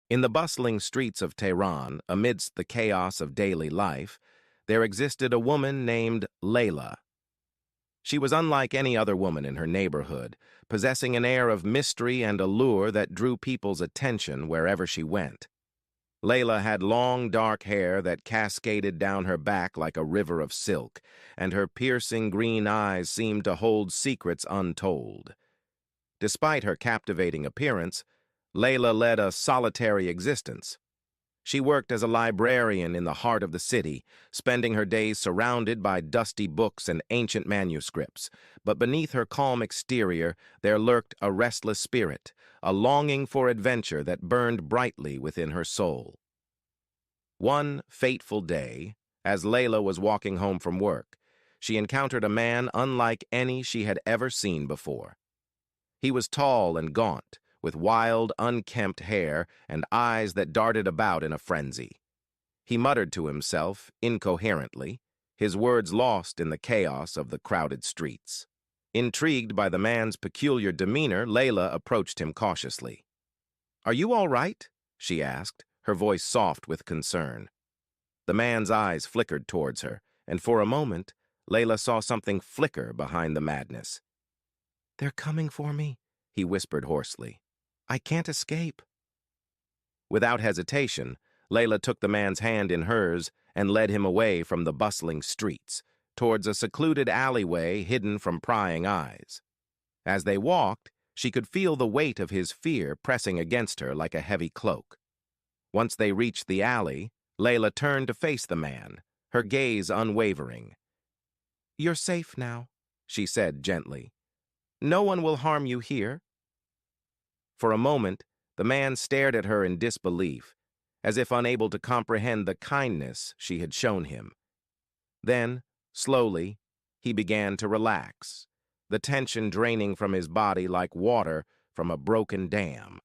In the bustling streets of Tehran, amidst the chaos of daily life, there existed a woman named Leila. She was unlike any other woman in her neighborhood, possessing an air of mystery and allure that drew people's attention wherever she went. Leila had long, dark hair that cascaded down her back like a river of silk, and her piercing green eyes seemed to hold secrets untold. Despite her captivating appearance, Leila led a solitary existence. She worked as a librarian in the heart of the city, spending her days surrounded by dusty books and ancient manuscripts. But beneath her calm exterior, there lurked a restless spirit, a longing for adventure that burned brightly within her soul. One fateful day, as Leila was walking home from work, she encountered a man unlike any she had ever seen before. He was tall and gaunt, with wild, unkempt hair and eyes that darted about in a frenzy. He muttered to himself, incoherently, his words lost in the chaos of the crowded streets. Intrigued by the man's peculiar demeanor, Leila approached him cautiously. "Are you all right?" she asked, her voice soft with concern. The man's eyes flickered towards her, and for a moment, Leila saw something flicker behind the madness. "They're coming for me," he whispered hoarsely. "I can't escape." Without hesitation, Leila took the man's hand in hers and led him away from the bustling streets, towards a secluded alleyway hidden from prying eyes. As they walked, she could feel the weight of his fear pressing against her like a heavy cloak. Once they reached the alley, Leila turned to face the man, her gaze unwavering. "You're safe now," she said gently. "No one will harm you here." For a moment, the man stared at her in disbelief, as if unable to comprehend the kindness she had shown him. Then, slowly, he began to relax, the tension draining from his body like water from a broken dam.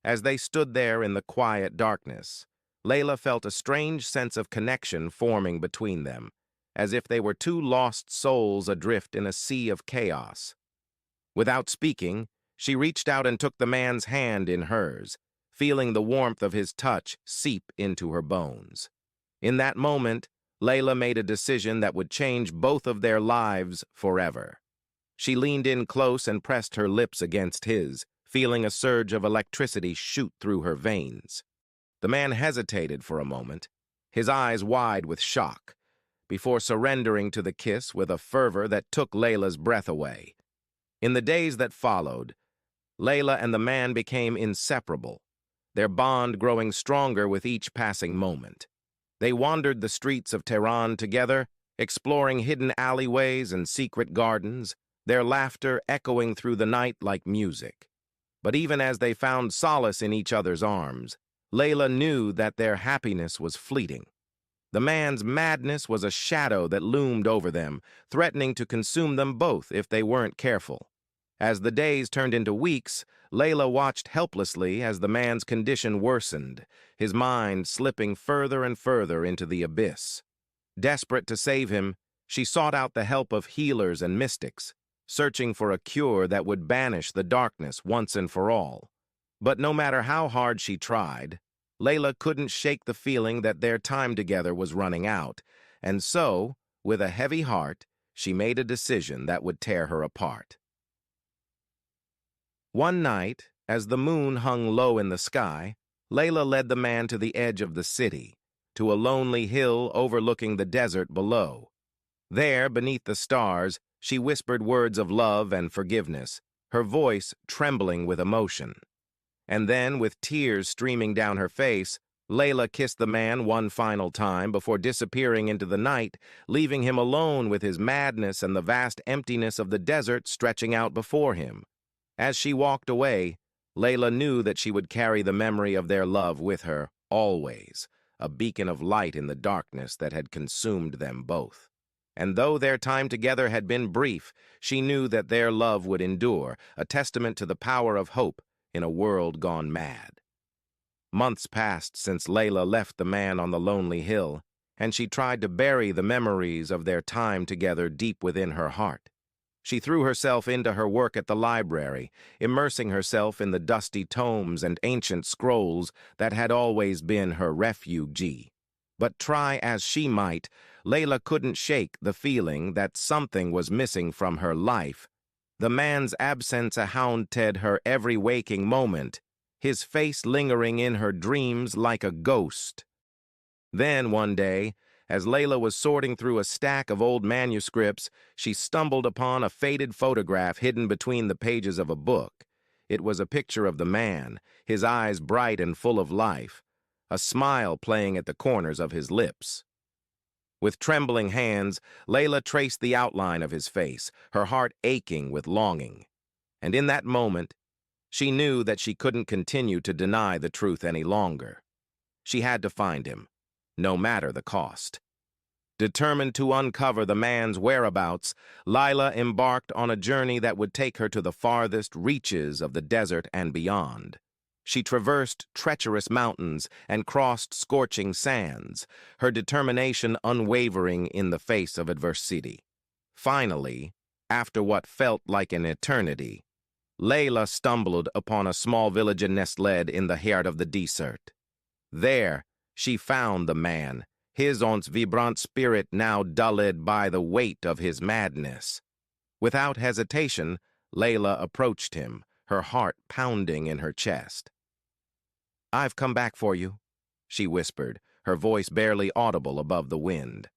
As they stood there in the quiet darkness, Leila felt a strange sense of connection forming between them, as if they were two lost souls adrift in a sea of chaos. Without speaking, she reached out and took the man's hand in hers, feeling the warmth of his touch seep into her bones. In that moment, Leila made a decision that would change both of their lives forever. She leaned in close and pressed her lips against his, feeling a surge of electricity shoot through her veins. The man hesitated for a moment, his eyes wide with shock, before surrendering to the kiss with a fervor that took Leila's breath away. In the days that followed, Leila and the man became inseparable, their bond growing stronger with each passing moment. They wandered the streets of Tehran together, exploring hidden alleyways and secret gardens, their laughter echoing through the night like music. But even as they found solace in each other's arms, Leila knew that their happiness was fleeting. The man's madness was a shadow that loomed over them, threatening to consume them both if they weren't careful. As the days turned into weeks, Leila watched helplessly as the man's condition worsened, his mind slipping further and further into the abyss. Desperate to save him, she sought out the help of healers and mystics, searching for a cure that would banish the darkness once and for all. But no matter how hard she tried, Leila couldn't shake the feeling that their time together was running out, and so, with a heavy heart, she made a decision that would tear her apart. One night, as the moon hung low in the sky, Leila led the man to the edge of the city, to a lonely hill overlooking the desert below. There, beneath the stars, she whispered words of love and forgiveness, her voice trembling with emotion. And then, with tears streaming down her face, Leila kissed the man one final time before disappearing into the night, leaving him alone with his madness and the vast emptiness of the desert stretching out before him. As she walked away, Leila knew that she would carry the memory of their love with her, always, a beacon of light in the darkness that had consumed them both. And though their time together had been brief, she knew that their love would endure, a testament to the power of hope in a world gone mad. Months passed since Leila left the man on the lonely hill, and she tried to bury the memories of their time together deep within her heart. She threw herself into her work at the library, immersing herself in the dusty tomes and ancient scrolls that had always been her refuge. But try as she might, Leila couldn't shake the feeling that something was missing from her life. The man's absence haunted her every waking moment, his face lingering in her dreams like a ghost. Then, one day, as Leila was sorting through a stack of old manuscripts, she stumbled upon a faded photograph hidden between the pages of a book. It was a picture of the man, his eyes bright and full of life, a smile playing at the corners of his lips. With trembling hands, Leila traced the outline of his face, her heart aching with longing. And in that moment, she knew that she couldn't continue to deny the truth any longer. She had to find him, no matter the cost. Determined to uncover the man's whereabouts, Leila embarked on a journey that would take her to the farthest reaches of the desert and beyond. She traversed treacherous mountains and crossed scorching sands, her determination unwavering in the face of adversity. Finally, after what felt like an eternity, Leila stumbled upon a small village nestled in the heart of the desert. There, she found the man, his once vibrant spirit now dulled by the weight of his madness. Without hesitation, Leila approached him, her heart pounding in her chest. "I've come back for you," she whispered, her voice barely audible above the wind.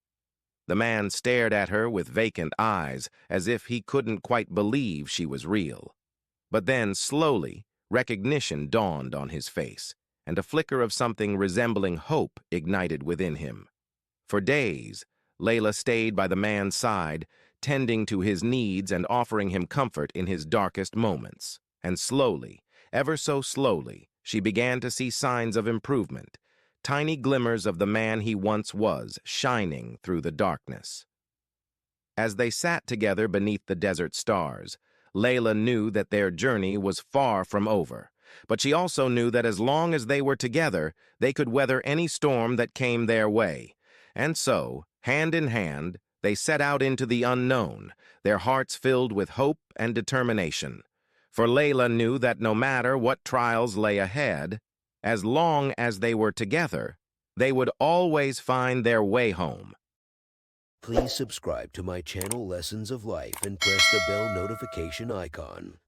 The man stared at her with vacant eyes, as if he couldn't quite believe she was real. But then, slowly, recognition dawned on his face, and a flicker of something resembling hope ignited within him. For days, Leila stayed by the man's side, tending to his needs and offering him comfort in his darkest moments. And slowly, ever so slowly, she began to see signs of improvement, tiny glimmers of the man he once was, shining through the darkness. As they sat together beneath the desert stars, Leila knew that their journey was far from over, but she also knew that as long as they were together, they could weather any storm that came their way. And so, hand in hand, they set out into the unknown, their hearts filled with hope and determination. For Leila knew that no matter what trials lay ahead, as long as they were together, they would always find their way home. Please subscribe to my channel Lessons of Life and press the bell notification icon.